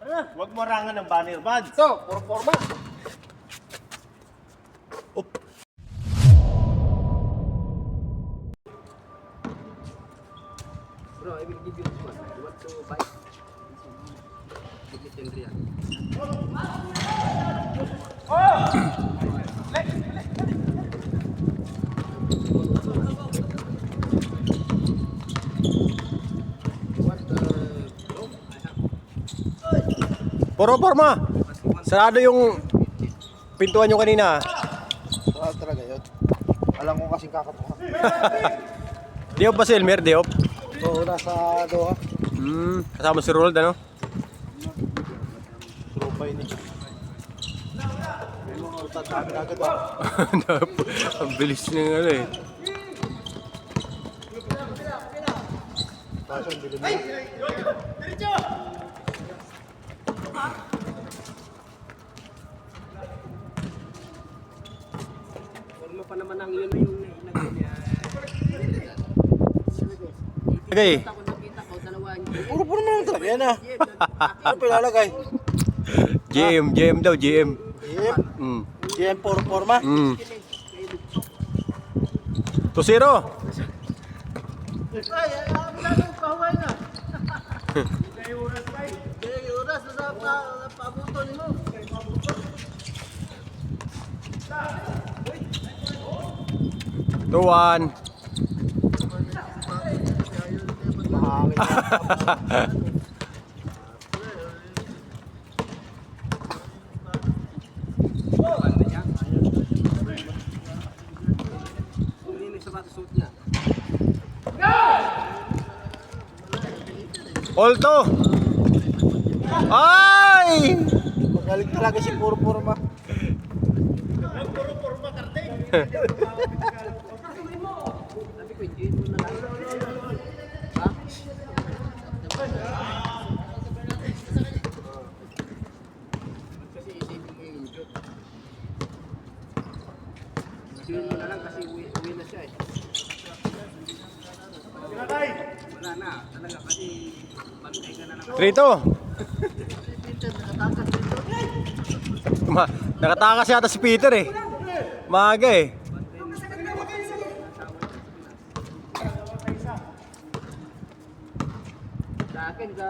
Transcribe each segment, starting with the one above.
Huwag mo rangan ng banner bad. So, puro forma. Up. Bro, I will give you this one. You want to buy? Give me 10 real. Puro forma. Sarado yung pintuan nyo kanina. Sarado talaga yun. Alam ko kasing kakatukan. Diop ba si Elmer? Diop? Oo, nasa Doha. Kasama si Roald, ano? Tropay ni. May mga utad namin agad ba? Ang bilis ng ano eh. Kaso ang bilhin mo. Forma pa naman ang yun na yung nailagay niya. Okay. Ako nakita ko, dalawa. Puro naman talaga yan ah. Ano pa ilalagay? GM daw, GM. GM? Mm. GM puro forma? 2-0. Ay, alam na yung pahaway na. Kaya oras na pabuto ni mo. 2-1. Hindi na yung sapatos suit niya. Alto. Ay! Magaling talaga si puro forma. Sabi ko, hindi mo na lang. Ha? Kasi isipin mo yung joke. Isipin mo na lang kasi uwi na siya eh. Wala na, talaga kasi bantay ka na lang. 3-2. Nakatakas yata si Peter eh. Maaga eh. Sa akin, sa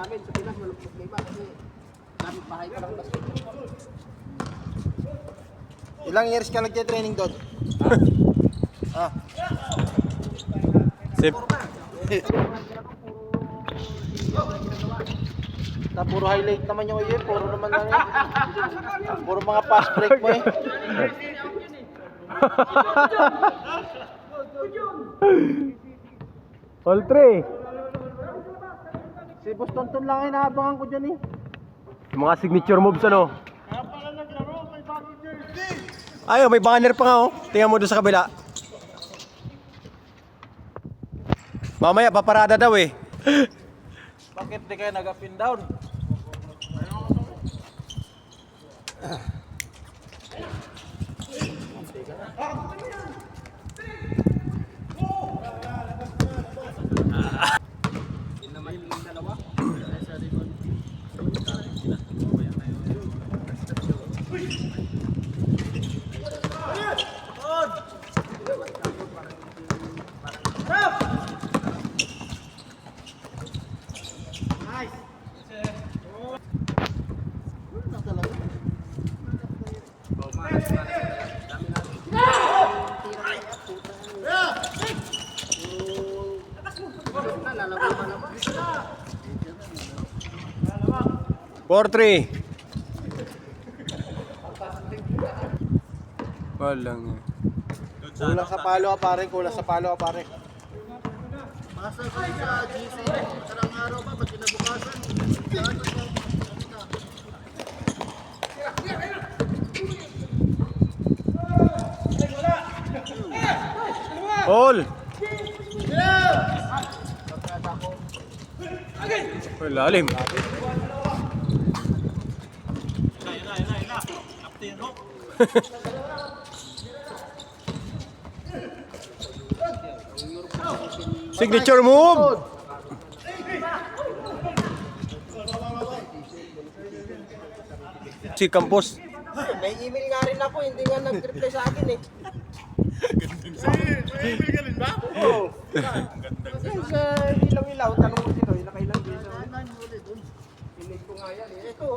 amin, sa Pinas, malupot na iba kasi kami bahay pa lang basket. Ilang years ka nagte-training doon? Ah. Sip. Na puro highlight naman yung iyo, puro naman lang yan. Puro mga fast break mo eh. All 3. Si Boss Tonton lang inaabangan ko dyan eh. Yung mga signature moves ano. Ay, may banner pa nga oh. Tingnan mo doon sa kabila. Mamaya paparada daw eh. Bakit di kayo nag-up and down? Yun naman yung dalawa. Lalabas pa naman. 4-3. Walang Kulang sa palo ka pare, kulang sa palo ka pare. Masa ko sa GC, matarang araw pa, ba't kinabukasan? all. Oh, lalim. Signature move. Si Campos. May email nga rin ako, hindi nga nag-reply sa akin eh. May email ka rin ba? Oo. Sa ilaw-ilaw, tanong mo sino, nakailang dito. Pinig ko nga yan eh. Ito,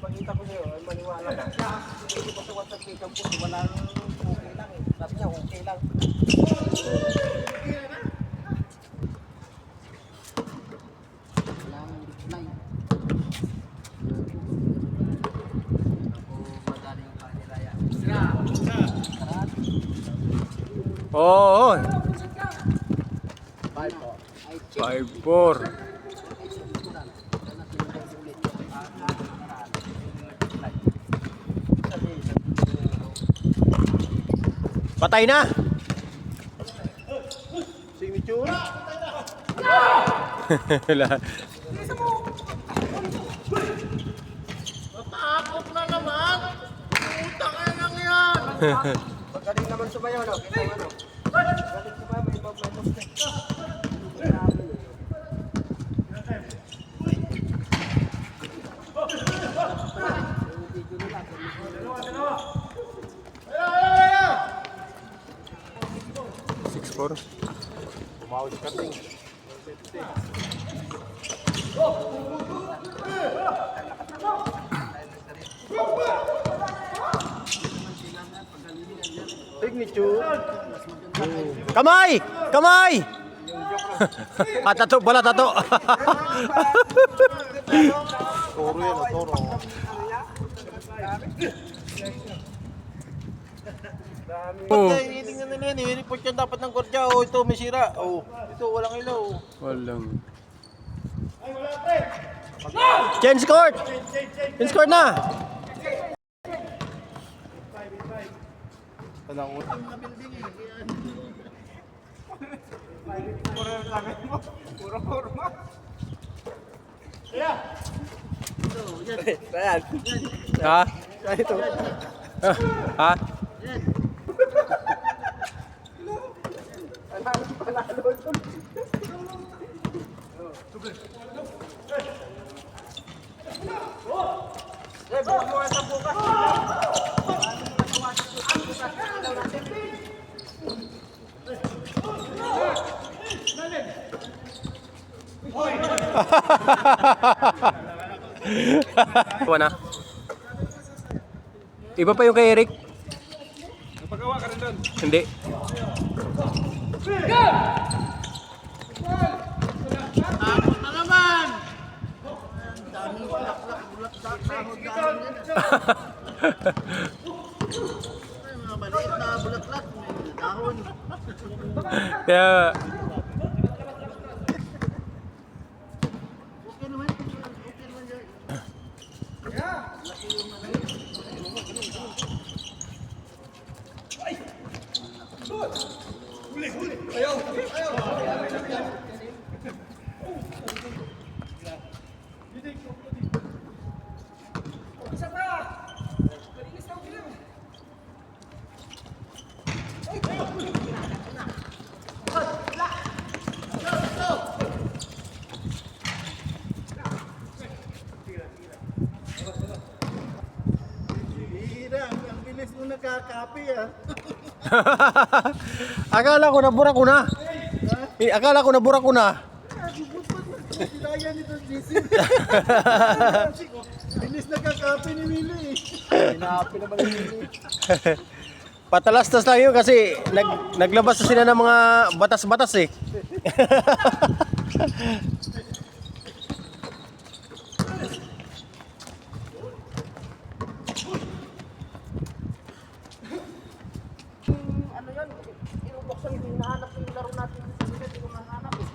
pakita ko sa'yo, ay maniwala ka. Hindi ko sa WhatsApp kay Campos, walang okay lang eh. Sabi niya, okay lang. Walang reply. Ako madaling panilaya. Oo. Bye po. 5-4. Patay na. Signature. Matakot na naman. Putang ina lang yan. Pagkaling naman sumayaw, no? Kita mo, ano? Pagkaling sumayaw, may ibang may poste. Six, 4. Tumawag si Kating. Signature. Kamay! Kamay! Tato pala, tato. Toro yan, toro. Oh. Kaya initingnan nila yan, i-report yan dapat ng kordya. Oh, ito may sira. Oh, ito walang ilaw. Walang. Change court! Change court na! Walang utang na building eh. Puro yung sabi mo. Puro forma. Kaya. Ito, yan. Ayan. Ha? Kaya ito. Ha? Wala na. Iba pa yung kay Eric. Napagawa ka rin doon. Hindi. Takot na naman! Daming bulaklak, bulaklak, sahod dahon yan. Ay, mga maliit na bulaklak, may dahon. Kaya, Okay naman, okay naman yan. Laki yung ano. Hira, ang bilis mo nakakapi ah. akala ko nabura ko na. Akala ko nabura ko na. Sinaya nito GC. Bilis nakakapi ni Mili eh. Hinahapi naman ni Mili. Patalastas lang yun kasi naglabas na sila ng mga batas-batas eh. Ano yan? Inuboksan yung hinahanap yung laro natin. Hindi ko mahanap eh.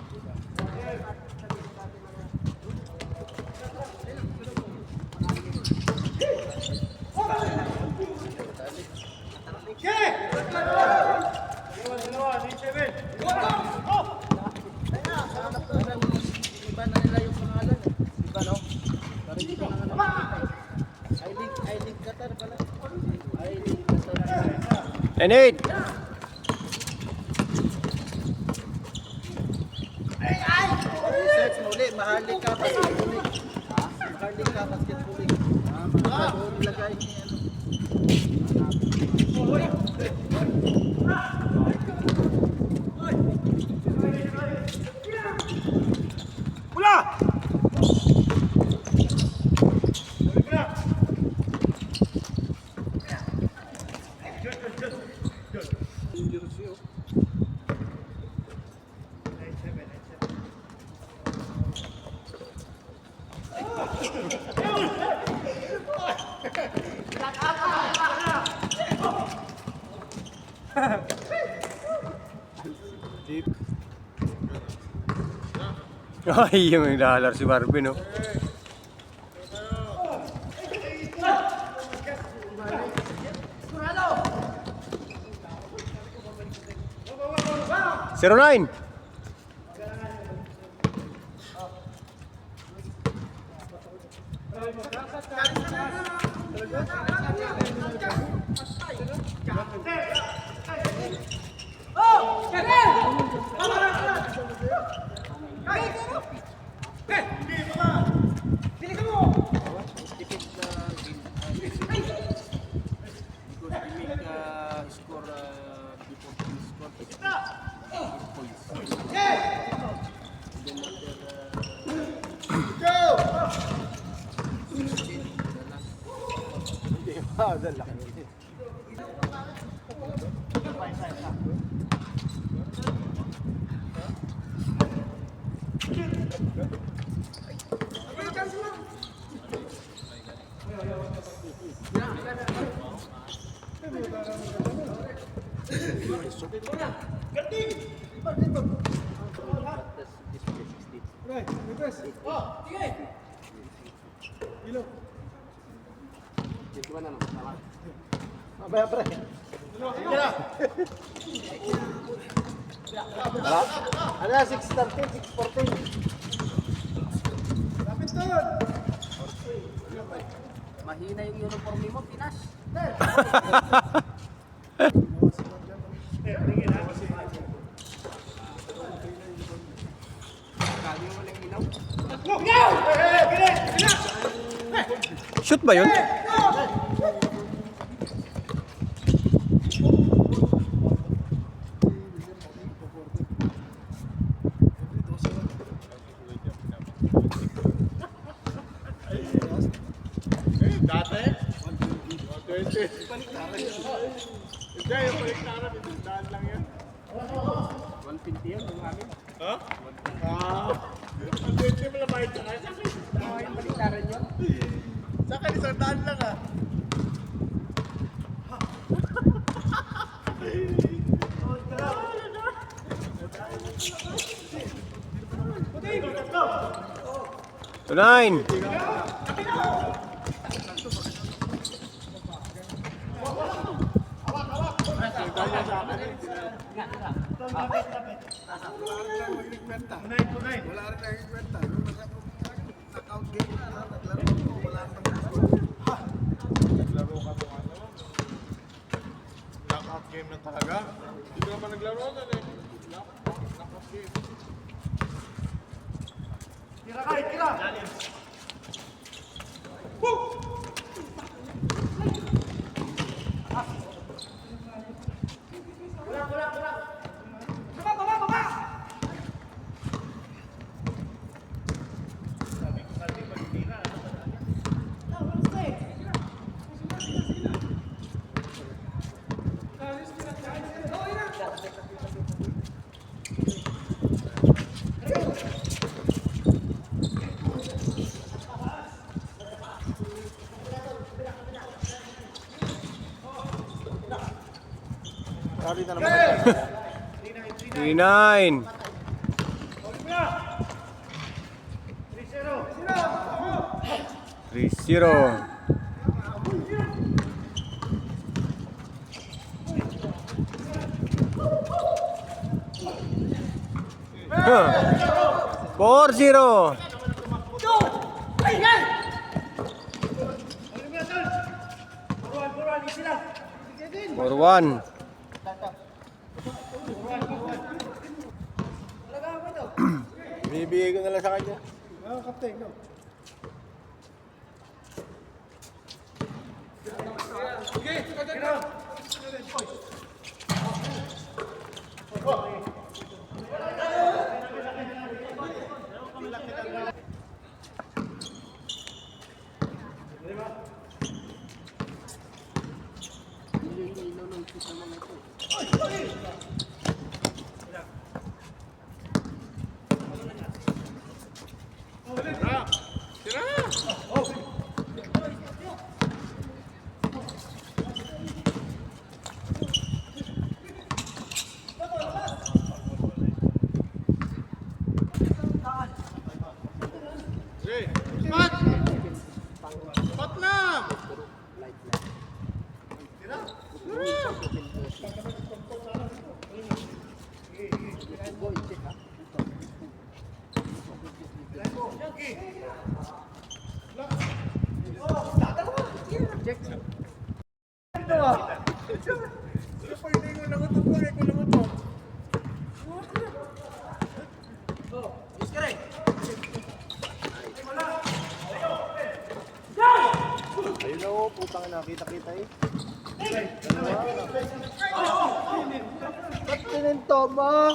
Iba na nila yung pangalan eh. Iba no? Pero hindi ko na naman. I-League Qatar pala. I-League Qatar. And 8. Research muli, mahalin ka basketball. Mahalin ka basketball. doon ilagay niya. Ay, yung dollar si Marvin, no? Zero nine. Mabaya pre. Ano na, 6:13, 6:14. Lapit doon. Mahina yung uniform mo, Pinas. Shoot ba yun? Dati? 120. Hindi, yung paliktaran, itong daan lang yan. 150 yan, yung amin. Ha? Ang 20 mo lang bayad sa kanya. Tama yung baliktaran yun. Sa akin, isang daan lang ah. To nine. Wala rin nagkikwenta. Knockout game na, naglaro. Wala rin naglaro ka ba ano? Knockout game na talaga? Hindi ka naman naglaro na eh. Knockout game. Tira ka, tira! Sorry na naman. 39. 3-0. Huh. 4-0. 4-1. Bibigay ko na lang sa kanya. Kapten, no? Spot na! Ayun na oh, putang nakita-kita eh. Ba't pininto mo?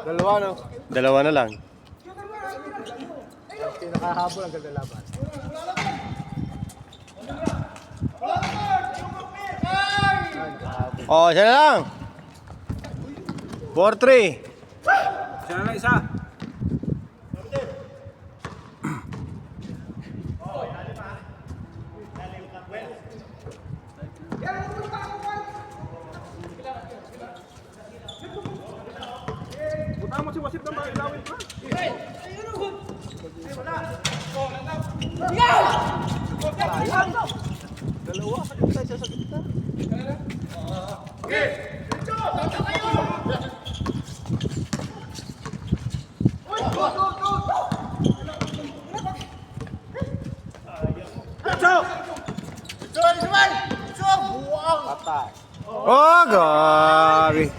Dalawa no? Dalawa na lang. Nakahabol ang gagalaban. Oh, siya na lang. 4-3. Siya na isa. Buta mo si Wasip na mailawin pa. Dalawa, sakit tayo sa gitna. Patay. Oh, grabe.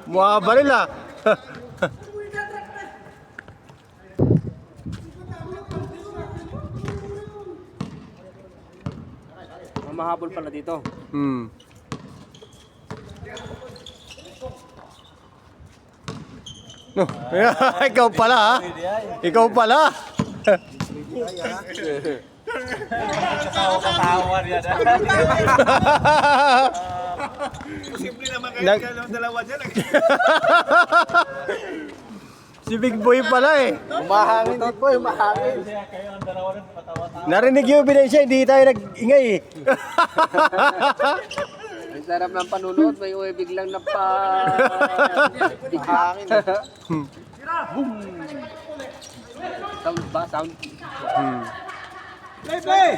Mga baril ah. Mahabol pala dito. Hmm. No, ikaw pala ha. Ikaw pala. Katawa-katawa yan. Posible naman kayo ng dalawa dyan. Si Big Boy pala eh. Umahangin din po, umahangin. Narinig yung ebidensya, hindi tayo nag-ingay eh. Ang sarap ng panunod, may uwi biglang napa... Hangin. Boom! Sound ba? Sound? Play, play!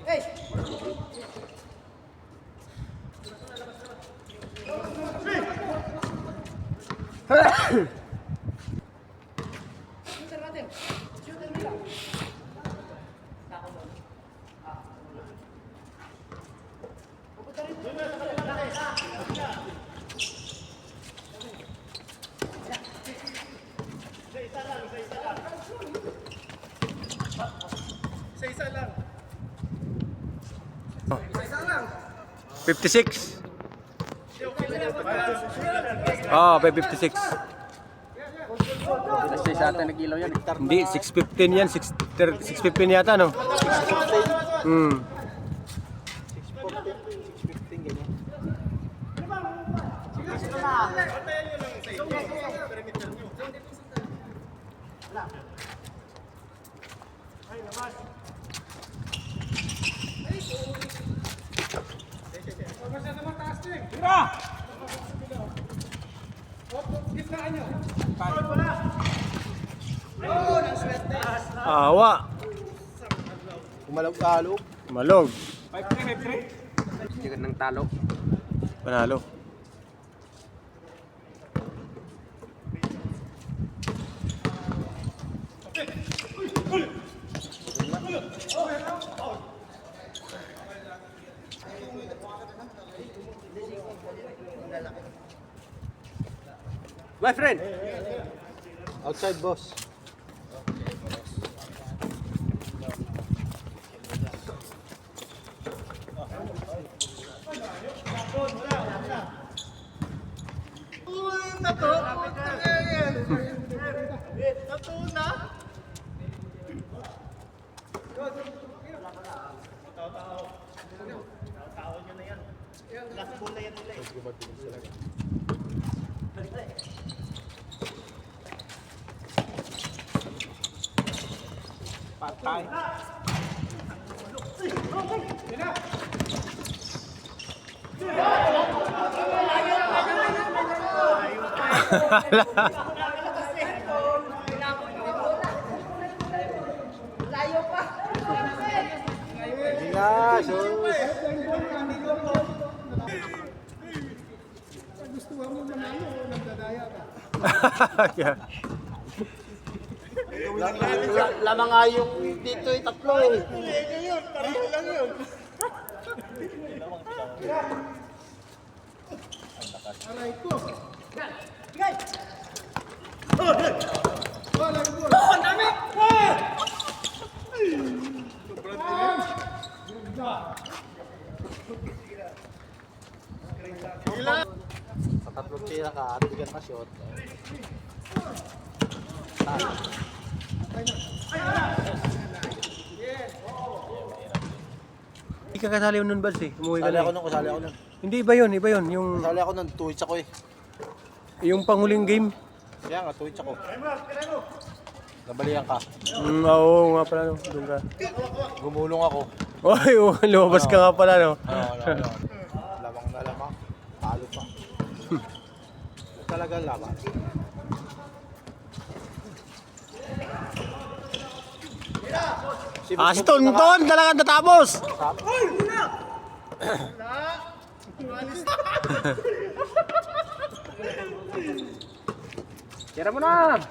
Hey! Isa lang. 56. Oh, 56. Kasi sa atin nag-ilaw yan. Hindi, 615 yan. 615 yata, no? Hmm. 615 ganyan. Awa. Umalog-alog. Malog. 5-3. Hindi ng talo. Panalo. My friend. Outside, boss. Patay. Hindi na, so... Yeah. Lama nga yung dito yung tatlo eh. Sa tatlong tira ka, at bigyan ka shot. Hindi ka kasali nun, Bads eh. Umuwi ka Kasali na ako eh. nun, kasali ako nun. Hindi, iba yun, iba yun. Kasali ako nun, twitch ako eh. Yung panghuling game. Kaya nga, twitch ako. Nabalihan ka. Oo nga pala, no. Doon ka. Gumulong ako. Oy, lumabas ka nga pala, no. Lamang na lamang. Talo pa. Talagang laban. Si Tonton talagang tatapos. Tira mo na.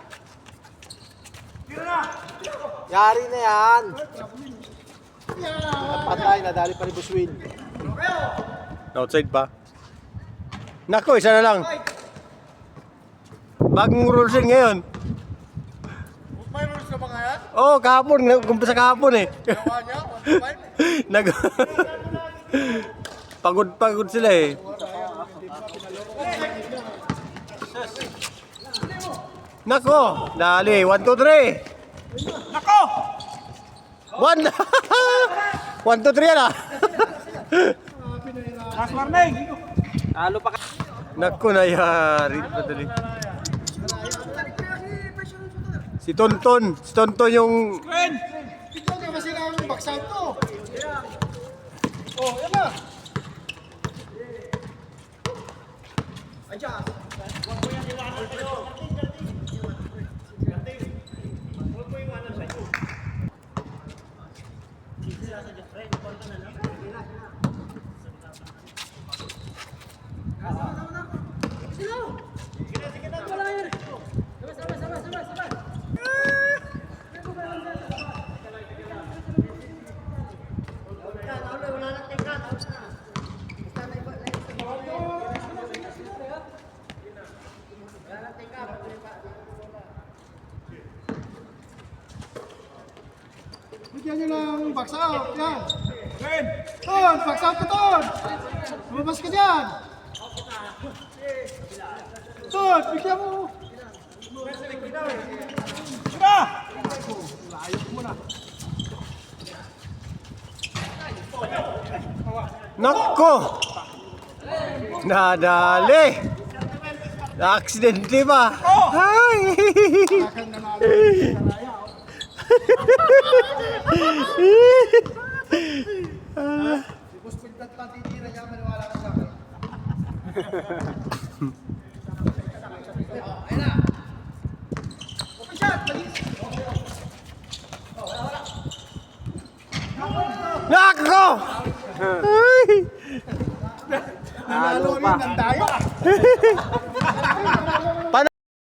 Yari na yan. Patay, nadali pa ni Buswin. Outside pa. Nako, isa na lang. Bagong rules yun ngayon. May rules na ba nga yan? Oo, kahapon. Kumpisa kahapon eh. Gawa niya? Nag... Pagod sila eh. Nako, dali. 1, 2, 3. Nako! 1! 1, 2, 3 yan ah. Last warning. Talo pa ka. Nako, nayari. Padali. Si Tonton yung... Friend. Ito ka kasi lang yung baksan to. Oh, yan na. Bigyan nyo ng box out. Yan. Ton, box out ka, Ton. Lumabas ka dyan. Ton, bigyan mo. Nako! Nadali! Na-aksidente ba? Ay! Bus pagdat pa titira niya, maniwala ka sa akin. Ayun na. Open shot, mali. Nako! Ay! Halo pa. Tayo.